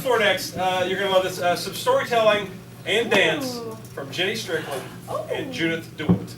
the floor next. You're going to love this. Some storytelling and dance from Jenny Strickland and Judith DeWitt.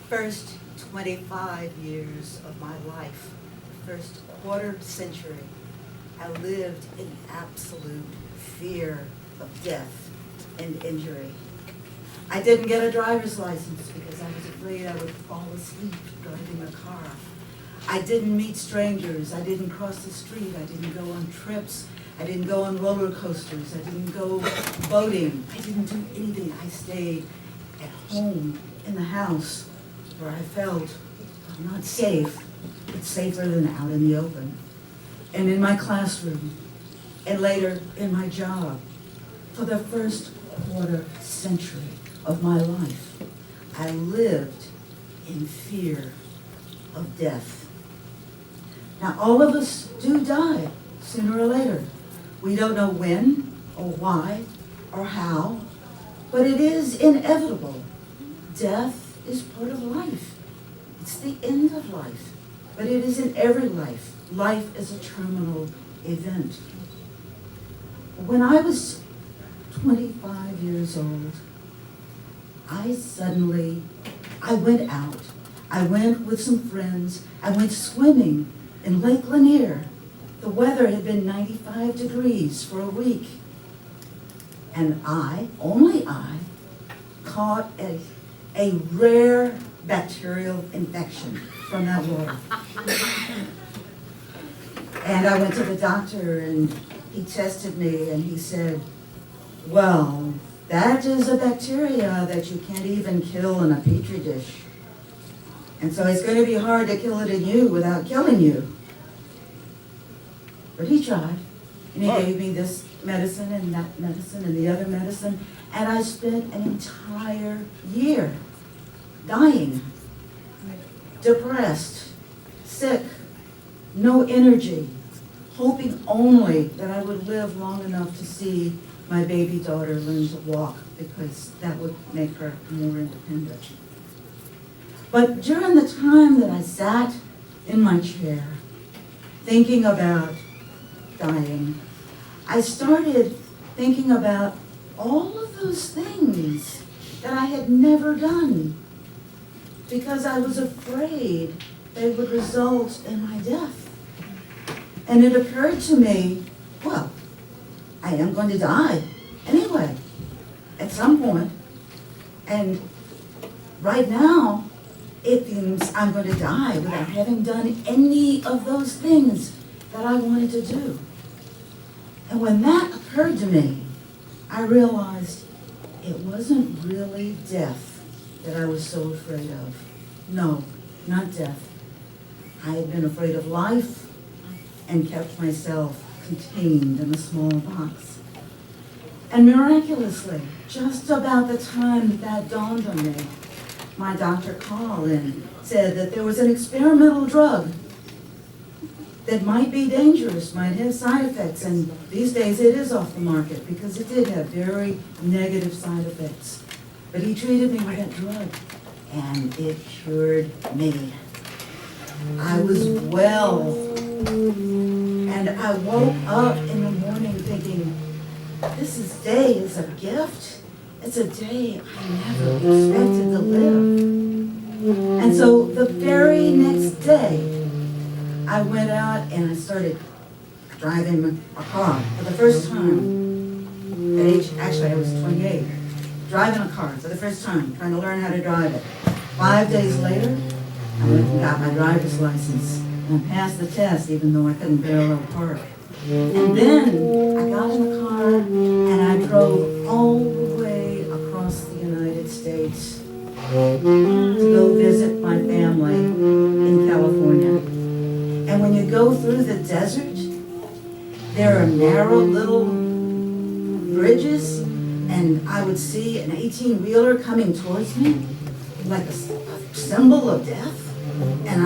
First 25 years of my life, first quarter century, I lived in absolute fear of death and injury. I didn't get a driver's license because I was afraid I would fall asleep driving a car. I didn't meet strangers. I didn't cross the street. I didn't go on trips. I didn't go on roller coasters. I didn't go boating. I didn't do anything. I stayed at home in the house where I felt not safe, but safer than out in the open. And in my classroom, and later in my job. For the first quarter century of my life, I lived in fear of death. Now, all of us do die sooner or later. We don't know when or why or how, but it is inevitable. Death is part of life. It's the end of life, but it is in every life. Life is a terminal event. When I was 25 years old, I went out. I went with some friends. I went swimming in Lake Lanier. The weather had been 95 degrees for a week. And only I, caught a rare bacterial infection from that water. And I went to the doctor and he tested me and he said, well, that is a bacteria that you can't even kill in a petri dish. And so it's going to be hard to kill it in you without killing you. But he tried. And he gave me this medicine and that medicine and the other medicine. And I spent an entire year dying, depressed, sick, no energy, hoping only that I would live long enough to see my baby daughter learn to walk because that would make her more independent. But during the time that I sat in my chair thinking about dying, I started thinking about all of those things that I had never done because I was afraid they would result in my death. And it occurred to me, well, I am going to die anyway, at some point. And right now, it seems I'm going to die without having done any of those things that I wanted to do. And when that occurred to me, I realized it wasn't really death that I was so afraid of. No, not death. I had been afraid of life and kept myself contained in a small box. And miraculously, just about the time that dawned on me, my doctor called and said that there was an experimental drug that might be dangerous, might have side effects, and these days it is off the market because it did have very negative side effects. But he treated me with that drug, and it cured me. I was well, and I woke up in the morning thinking, this day is a gift. It's a day I never expected to live. And so the very next day, I went out and I started driving a car for the first time. At age, actually I was 28. Driving a car for the first time, trying to learn how to drive it. 5 days later, I went and got my driver's license. And I passed the test even though I couldn't parallel park. And then I got in the car and I drove all the way across the United States to go visit my family in California. And when you go through the desert, there are narrow little bridges, and I would see an 18-wheeler coming towards me like a symbol of death. And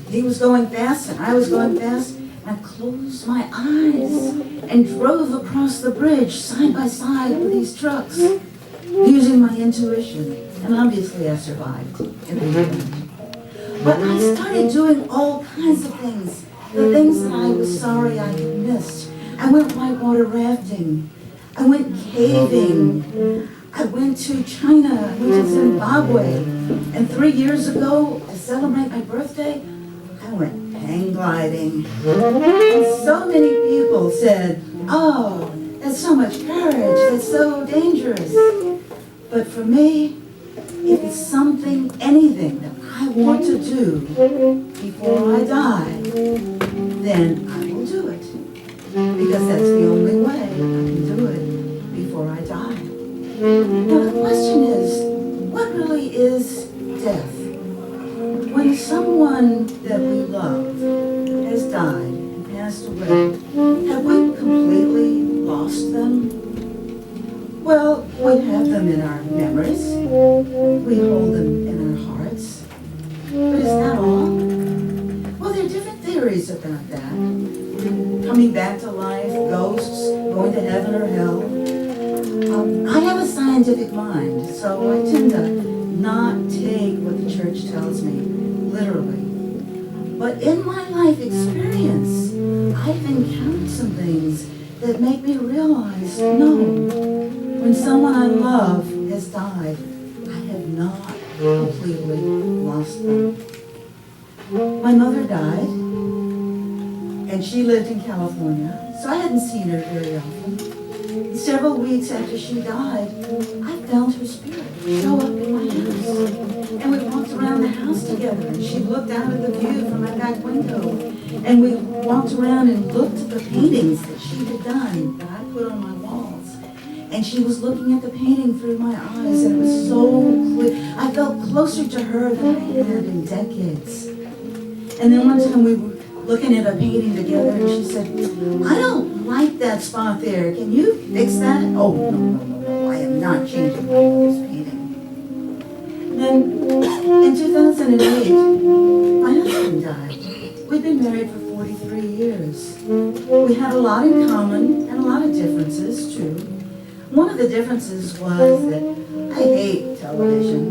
he was going fast, and I was going fast. I closed my eyes and drove across the bridge side by side with these trucks, using my intuition. And obviously I survived in the end. But I started doing all kinds of things, the things that I was sorry I had missed. I went whitewater rafting. I went caving. I went to China. I went to Zimbabwe. And 3 years ago, to celebrate my birthday, I went hang gliding. And so many people said, "Oh, that's so much courage. That's so dangerous." But for me, if it's something, anything that I want to do before I die, then I will do it. Because that's the only way I can do it before I die. Now the question is, what really is death? When someone that we love has died and passed away, have we completely lost them? Well, we have them in our memories. We hold them in our hearts. But is that all? Well, there are different theories about that. Coming back to life, ghosts, going to heaven or hell. I have a scientific mind, so I tend to not take what the church tells me literally. But in my life experience, I've encountered some things that make me realize, no, when someone I love has died, I have not completely lost them. My mother died, and she lived in California, so I hadn't seen her very often. Several weeks after she died, I felt her spirit show up in my house. And we walked around the house together, and she looked out at the view from my back window. And we walked around and looked at the paintings that she had done, that I put on my walls. And she was looking at the painting through my eyes, and it was so clear. I felt closer to her than I had in decades. And then one time we were looking at a painting together, and she said, "I don't like that spot there. Can you fix that?" "Oh, no, I am not changing this painting." Then, in 2008, my husband died. We'd been married for 43 years. We had a lot in common and a lot of differences, too. One of the differences was that I hate television.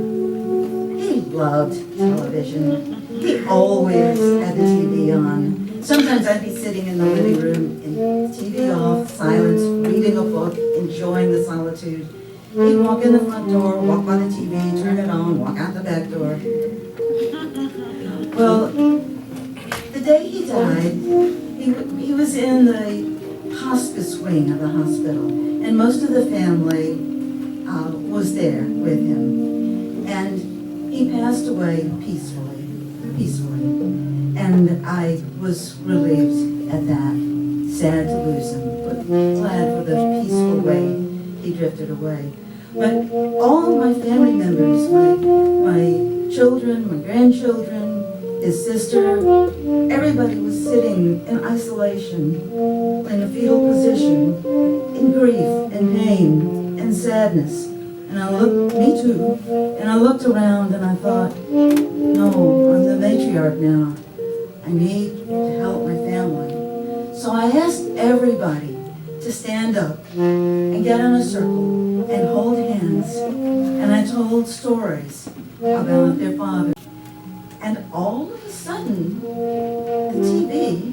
He loved television. He always had the TV on. Sometimes I'd be sitting in the living room and TV off, silence, reading a book, enjoying the solitude. He'd walk in the front door, walk by the TV, turn it on, walk out the back door. Well, the day he died, he was in the hospice wing of the hospital, and most of the family was there with him. And he passed away peacefully. And I was relieved at that. Sad to lose him, but glad for the peaceful way he drifted away. But all of my family members, my children, my grandchildren, his sister, everybody was sitting in isolation, in a fetal position, in grief and pain and sadness. And I looked, me too, and I looked around and I thought, no, I'm the matriarch now. I need to help my family. So I asked everybody to stand up and get in a circle and hold hands. And I told stories about their father. And all of a sudden, the TV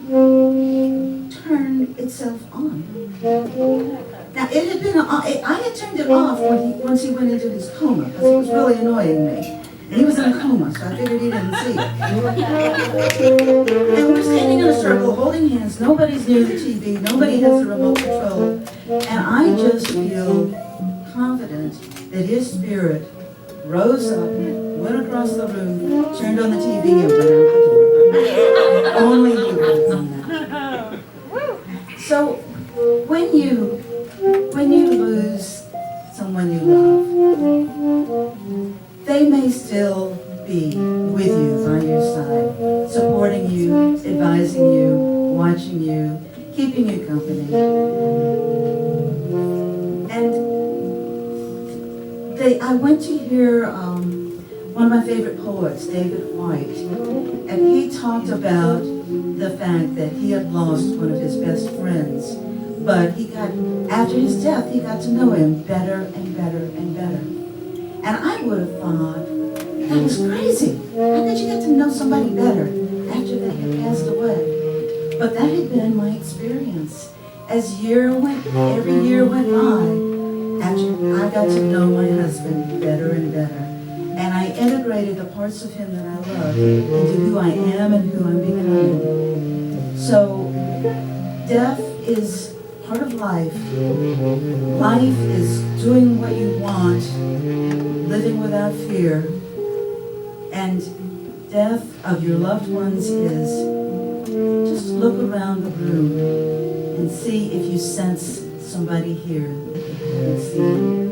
turned itself on. Now, it had been, I had turned it off once he went into his coma, because it was really annoying me. And he was in a coma, so I figured he didn't see it. And we're standing in a circle, holding hands. Nobody's near the TV. Nobody has the remote control. And I just feel confident that his spirit rose up, went across the room, turned on the TV, and went out the door. Only he would have done that. So when you lose someone you love, watching you, keeping you company. And I went to hear one of my favorite poets, David White, and he talked about the fact that he had lost one of his best friends, but after his death, he got to know him better and better and better. And I would have thought, that was crazy. How could you get to know somebody better after they had passed away? But that had been my experience. As every year went by, after I got to know my husband better and better, and I integrated the parts of him that I love into who I am and who I'm becoming. So, death is part of life. Life is doing what you want, living without fear. And death of your loved ones is just look around the room and see if you sense somebody here that you haven't seen.